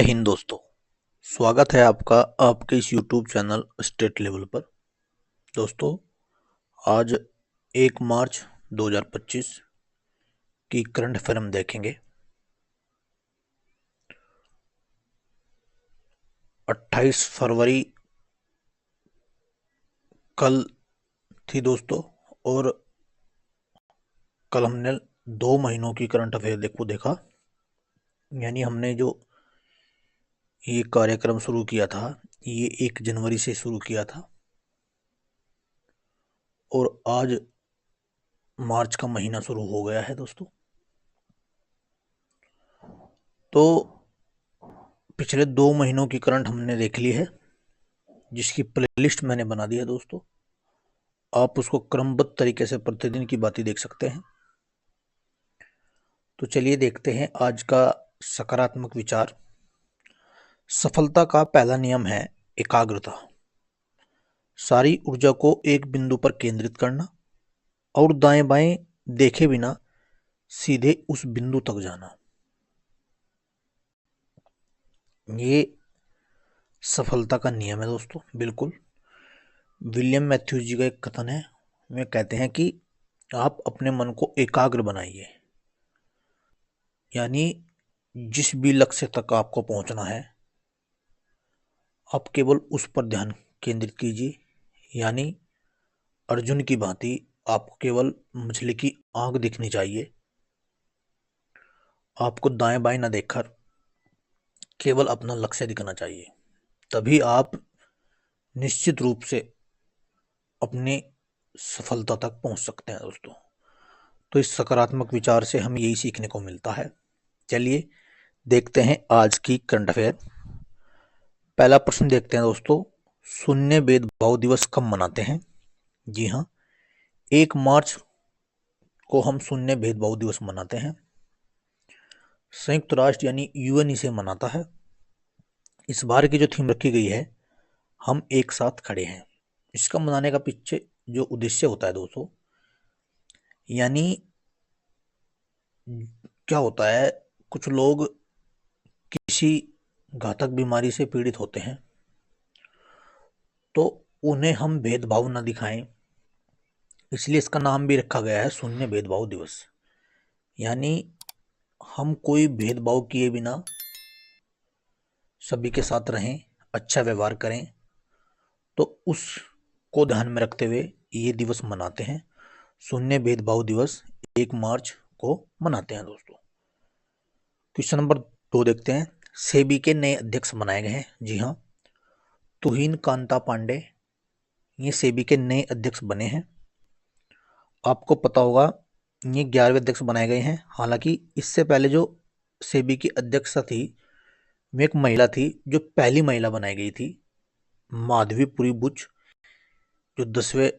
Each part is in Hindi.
हिंद दोस्तों। स्वागत है आपका आपके इस YouTube चैनल स्टेट लेवल पर। दोस्तों, आज 1 मार्च 2025 की करंट अफेयर हम देखेंगे। 28 फरवरी कल थी दोस्तों, और कल हमने 2 महीनों की करंट अफेयर देखा। यानी हमने जो ये कार्यक्रम शुरू किया था, ये 1 जनवरी से शुरू किया था और आज मार्च का महीना शुरू हो गया है दोस्तों। तो पिछले 2 महीनों की करंट हमने देख ली है, जिसकी प्लेलिस्ट मैंने बना दी है दोस्तों। आप उसको क्रमबद्ध तरीके से प्रतिदिन की बातें देख सकते हैं। तो चलिए देखते हैं आज का सकारात्मक विचार। सफलता का पहला नियम है एकाग्रता। सारी ऊर्जा को एक बिंदु पर केंद्रित करना और दाएं बाएं देखे बिना सीधे उस बिंदु तक जाना, ये सफलता का नियम है दोस्तों। बिल्कुल, विलियम मैथ्यूज जी का एक कथन है, वे कहते हैं कि आप अपने मन को एकाग्र बनाइए। यानी जिस भी लक्ष्य तक आपको पहुंचना है, आप केवल उस पर ध्यान केंद्रित कीजिए। यानी अर्जुन की भांति आपको केवल मछली की आंख दिखनी चाहिए। आपको दाएं बाएं न देखकर केवल अपना लक्ष्य दिखना चाहिए, तभी आप निश्चित रूप से अपनी सफलता तक पहुंच सकते हैं दोस्तों। तो इस सकारात्मक विचार से हमें यही सीखने को मिलता है। चलिए देखते हैं आज की करंट अफेयर। पहला प्रश्न देखते हैं दोस्तों, शून्य भेदभाव दिवस कब मनाते हैं? जी हाँ, 1 मार्च को हम शून्य भेदभाव दिवस मनाते हैं। संयुक्त राष्ट्र यानी यूएन इसे मनाता है। इस बार की जो थीम रखी गई है, हम एक साथ खड़े हैं। इसका मनाने का पीछे जो उद्देश्य होता है दोस्तों, यानी क्या होता है, कुछ लोग किसी घातक बीमारी से पीड़ित होते हैं, तो उन्हें हम भेदभाव न दिखाएं, इसलिए इसका नाम भी रखा गया है शून्य भेदभाव दिवस। यानी हम कोई भेदभाव किए बिना सभी के साथ रहें, अच्छा व्यवहार करें। तो उसको ध्यान में रखते हुए ये दिवस मनाते हैं। शून्य भेदभाव दिवस 1 मार्च को मनाते हैं दोस्तों। क्वेश्चन नंबर 2 देखते हैं, सेबी के नए अध्यक्ष बनाए गए हैं। जी हाँ, तुहिन कांता पांडे ये सेबी के नए अध्यक्ष बने हैं। आपको पता होगा ये 11वें अध्यक्ष बनाए गए हैं। हालांकि इससे पहले जो सेबी की अध्यक्षा थी, वो एक महिला थी, जो पहली महिला बनाई गई थी, माधवीपुरी बुच, जो 10वें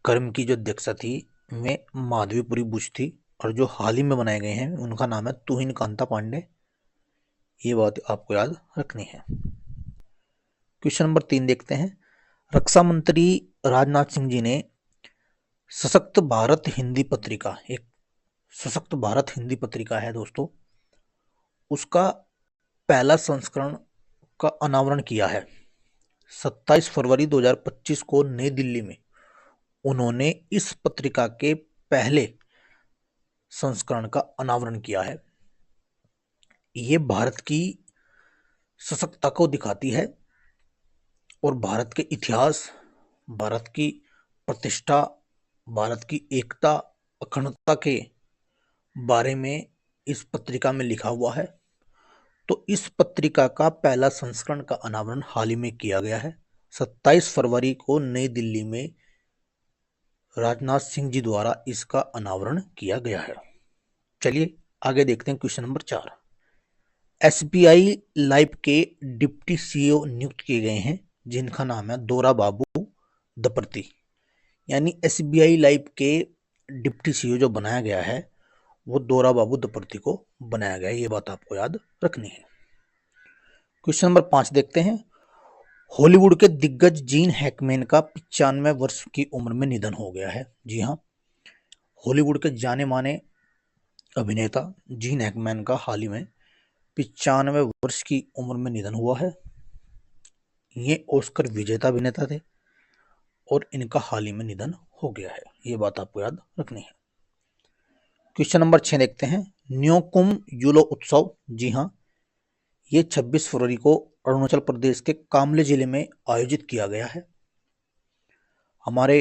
कर्म की जो अध्यक्षा थी, वे माधवीपुरी बुच थी। और जो हाल ही में बनाए गए हैं, उनका नाम है तुहिन कांता पांडे। ये बात आपको याद रखनी है। क्वेश्चन नंबर 3 देखते हैं, रक्षा मंत्री राजनाथ सिंह जी ने सशक्त भारत हिंदी पत्रिका, एक सशक्त भारत हिंदी पत्रिका है दोस्तों, उसका पहला संस्करण का अनावरण किया है। 27 फरवरी 2025 को नई दिल्ली में उन्होंने इस पत्रिका के पहले संस्करण का अनावरण किया है। ये भारत की सशक्तता को दिखाती है और भारत के इतिहास, भारत की प्रतिष्ठा, भारत की एकता, अखंडता के बारे में इस पत्रिका में लिखा हुआ है। तो इस पत्रिका का पहला संस्करण का अनावरण हाल ही में किया गया है। 27 फरवरी को नई दिल्ली में राजनाथ सिंह जी द्वारा इसका अनावरण किया गया है। चलिए आगे देखते हैं क्वेश्चन नंबर 4। एसबीआई लाइफ के डिप्टी सीईओ नियुक्त किए गए हैं, जिनका नाम है दोरा बाबू दप्रती। यानी एसबीआई लाइफ के डिप्टी सीईओ जो बनाया गया है, वो दोरा बाबू दप्रती को बनाया गया है। ये बात आपको याद रखनी है। क्वेश्चन नंबर 5 देखते हैं, हॉलीवुड के दिग्गज जीन हैकमैन का 95 वर्ष की उम्र में निधन हो गया है। जी हाँ, हॉलीवुड के जाने माने अभिनेता जीन हैकमैन का हाल ही में 95 वर्ष की उम्र में निधन हुआ है। ये ऑस्कर विजेता अभिनेता थे और इनका हाल ही में निधन हो गया है। ये बात आपको याद रखनी है। क्वेश्चन नंबर 6 देखते हैं। न्योकुम यूलो उत्सव, जी हाँ, ये 26 फरवरी को अरुणाचल प्रदेश के कामले जिले में आयोजित किया गया है। हमारे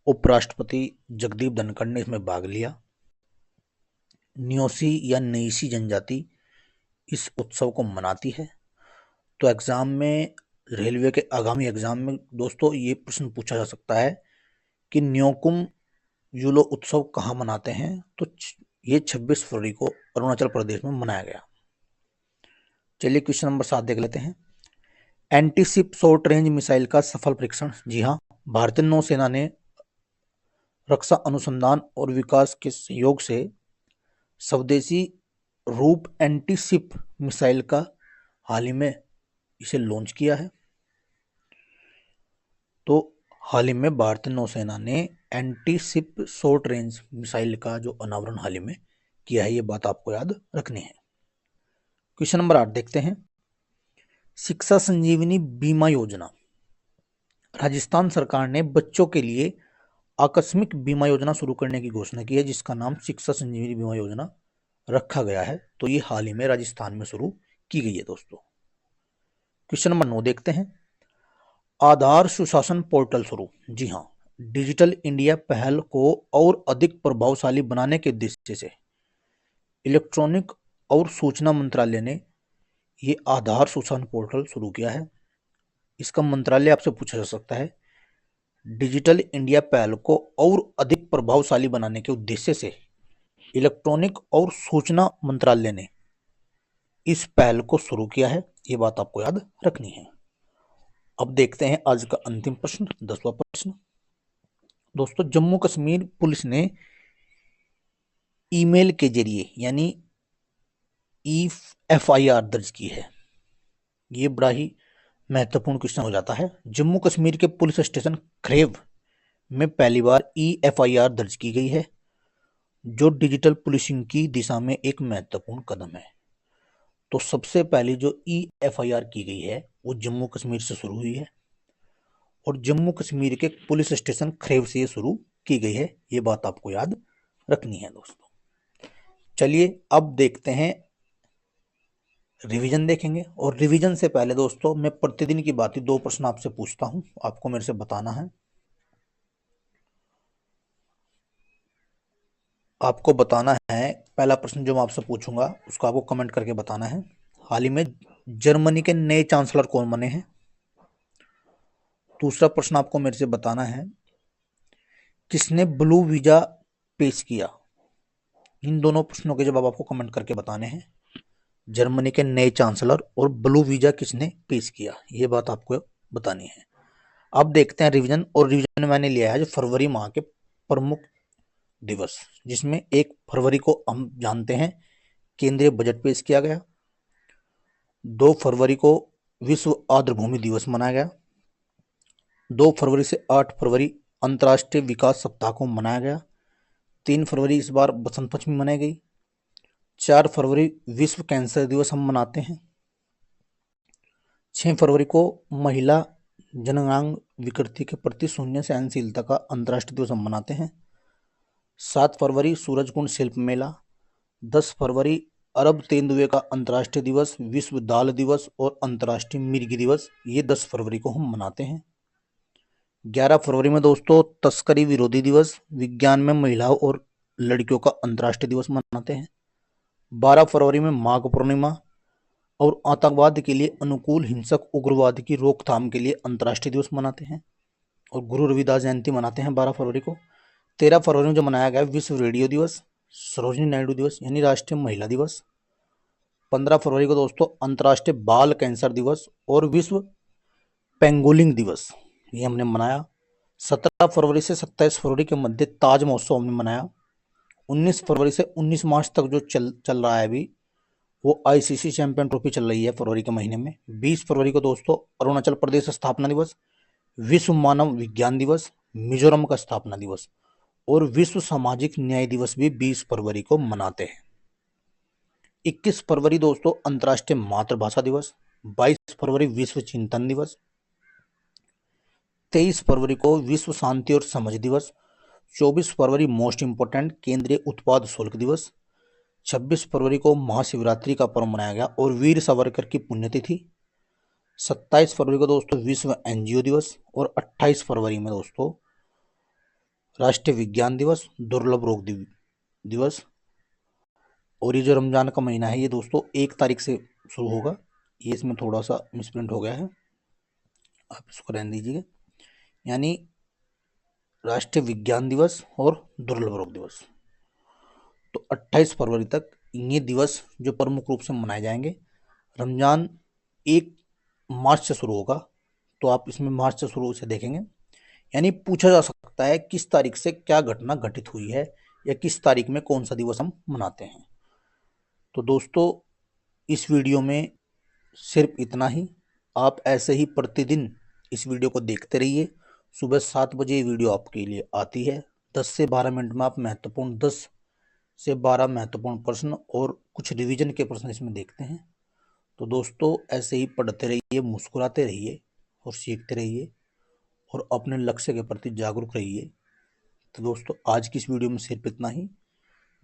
उपराष्ट्रपति जगदीप धनखड़ ने इसमें भाग लिया। न्योसी या नेसी जनजाति इस उत्सव को मनाती है। तो एग्जाम में, रेलवे के आगामी एग्जाम में दोस्तों ये प्रश्न पूछा जा सकता है कि न्योकुम यूलो उत्सव कहाँ मनाते हैं। तो ये 26 फरवरी को अरुणाचल प्रदेश में मनाया गया। चलिए क्वेश्चन नंबर 7 देख लेते हैं। एंटीशिप शॉर्ट रेंज मिसाइल का सफल परीक्षण, जी हाँ, भारतीय नौसेना ने रक्षा अनुसंधान और विकास के सहयोग से स्वदेशी रूप एंटीशिप मिसाइल का हाल ही में इसे लॉन्च किया है। तो हाल ही में भारतीय नौसेना ने एंटीशिप शॉर्ट रेंज मिसाइल का जो अनावरण हाल ही में किया है, ये बात आपको याद रखनी है। क्वेश्चन नंबर 8 देखते हैं। शिक्षा संजीवनी बीमा योजना, राजस्थान सरकार ने बच्चों के लिए आकस्मिक बीमा योजना शुरू करने की घोषणा की है, जिसका नाम शिक्षा संजीवनी बीमा योजना रखा गया है। तो ये हाल ही में राजस्थान में शुरू की गई है दोस्तों। क्वेश्चन नंबर 9 देखते हैं। आधार सुशासन पोर्टल शुरू, जी हाँ, डिजिटल इंडिया पहल को और अधिक प्रभावशाली बनाने के उद्देश्य से इलेक्ट्रॉनिक और सूचना मंत्रालय ने ये आधार सुशासन पोर्टल शुरू किया है। इसका मंत्रालय आपसे पूछा जा सकता है। डिजिटल इंडिया पहल को और अधिक प्रभावशाली बनाने के उद्देश्य से इलेक्ट्रॉनिक और सूचना मंत्रालय ने इस पहल को शुरू किया है। ये बात आपको याद रखनी है। अब देखते हैं आज का अंतिम प्रश्न, 10वां प्रश्न। दोस्तों, जम्मू कश्मीर पुलिस ने ईमेल के जरिए यानी FIR दर्ज की है। ये बड़ा ही महत्वपूर्ण क्वेश्चन हो जाता है। जम्मू कश्मीर के पुलिस स्टेशन खरेव में पहली बार FIR दर्ज की गई है, जो डिजिटल पुलिसिंग की दिशा में एक महत्वपूर्ण कदम है। तो सबसे पहली जो FIR की गई है वो जम्मू कश्मीर से शुरू हुई है और जम्मू कश्मीर के पुलिस स्टेशन खरेव से ये शुरू की गई है। ये बात आपको याद रखनी है दोस्तों। चलिए अब देखते हैं, रिवीजन देखेंगे। और रिवीजन से पहले दोस्तों मैं प्रतिदिन की बात 2 प्रश्न आपसे पूछता हूं, आपको मेरे से बताना है। आपको बताना है, पहला प्रश्न जो मैं आपसे पूछूंगा उसको आपको कमेंट करके बताना है। हाल ही में जर्मनी के नए चांसलर कौन बने हैं? दूसरा प्रश्न आपको मेरे से बताना है, किसने ब्लू वीजा पेश किया? इन दोनों प्रश्नों के जवाब आपको कमेंट करके बताने हैं। जर्मनी के नए चांसलर और ब्लू वीजा किसने पेश किया, ये बात आपको बतानी है। अब देखते हैं रिवीजन। और रिवीजन में मैंने लिया है जो फरवरी माह के प्रमुख दिवस, जिसमें 1 फरवरी को हम जानते हैं केंद्रीय बजट पेश किया गया। 2 फरवरी को विश्व आर्द्रभूमि दिवस मनाया गया। 2 फरवरी से 8 फरवरी अंतर्राष्ट्रीय विकास सप्ताह को मनाया गया। 3 फरवरी इस बार बसंत पंचमी मनाई गई। 4 फरवरी विश्व कैंसर दिवस हम मनाते हैं। 6 फरवरी को महिला जननांग विकृति के प्रति शून्य सहनशीलता का अंतर्राष्ट्रीय दिवस हम मनाते हैं। 7 फरवरी सूरजकुंड शिल्प मेला। 10 फरवरी अरब तेंदुए का अंतर्राष्ट्रीय दिवस, विश्व दाल दिवस और अंतर्राष्ट्रीय मिर्गी दिवस, ये 10 फरवरी को हम मनाते हैं। 11 फरवरी में दोस्तों तस्करी विरोधी दिवस, विज्ञान में महिलाओं और लड़कियों का अंतर्राष्ट्रीय दिवस मनाते हैं। 12 फरवरी में माघ पूर्णिमा और आतंकवाद के लिए अनुकूल हिंसक उग्रवाद की रोकथाम के लिए अंतर्राष्ट्रीय दिवस मनाते हैं। और गुरु रविदास जयंती मनाते हैं 12 फरवरी को। 13 फरवरी में जो मनाया गया विश्व रेडियो दिवस, सरोजिनी नायडू दिवस यानी राष्ट्रीय महिला दिवस। 15 फरवरी को दोस्तों अंतर्राष्ट्रीय बाल कैंसर दिवस और विश्व पेंगोलिन दिवस, ये हमने मनाया। 17 फरवरी से 27 फरवरी के मध्य ताज महोत्सव हमने मनाया। 19 फरवरी से 19 मार्च तक जो चल रहा है अभी, वो ICC चैंपियन ट्रॉफी चल रही है फरवरी के महीने में। 20 फरवरी को दोस्तों अरुणाचल प्रदेश स्थापना दिवस, विश्व मानव विज्ञान दिवस, मिजोरम का स्थापना दिवस और विश्व सामाजिक न्याय दिवस भी 20 फरवरी को मनाते हैं। 21 फरवरी दोस्तों अंतर्राष्ट्रीय मातृभाषा दिवस, 22 फरवरी विश्व चिंतन दिवस, 23 फरवरी को विश्व शांति और समझ दिवस, 24 फरवरी मोस्ट इंपोर्टेंट केंद्रीय उत्पाद शुल्क दिवस, 26 फरवरी को महाशिवरात्रि का पर्व मनाया गया और वीर सावरकर की पुण्यतिथि, 27 फरवरी को दोस्तों विश्व एनजीओ दिवस और 28 फरवरी में दोस्तों राष्ट्रीय विज्ञान दिवस, दुर्लभ रोग दिवस। और ये जो रमजान का महीना है ये दोस्तों 1 तारीख से शुरू होगा, ये इसमें थोड़ा सा मिसप्रिंट हो गया है, आप इसको रहने दीजिएगा। यानी राष्ट्रीय विज्ञान दिवस और दुर्लभ रोग दिवस, तो 28 फरवरी तक ये दिवस जो प्रमुख रूप से मनाए जाएंगे। रमजान 1 मार्च से शुरू होगा, तो आप इसमें मार्च से शुरू से देखेंगे। यानी पूछा जा सकता है किस तारीख से क्या घटना घटित हुई है या किस तारीख में कौन सा दिवस हम मनाते हैं। तो दोस्तों इस वीडियो में सिर्फ इतना ही। आप ऐसे ही प्रतिदिन इस वीडियो को देखते रहिए। सुबह 7 बजे ये वीडियो आपके लिए आती है। 10 से 12 मिनट में आप महत्वपूर्ण 10 से 12 महत्वपूर्ण प्रश्न और कुछ रिवीजन के प्रश्न इसमें देखते हैं। तो दोस्तों ऐसे ही पढ़ते रहिए, मुस्कुराते रहिए और सीखते रहिए और अपने लक्ष्य के प्रति जागरूक रहिए। तो दोस्तों आज की इस वीडियो में सिर्फ इतना ही।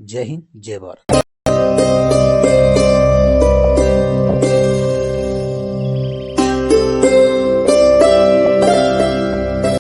जय हिंद, जय भारत।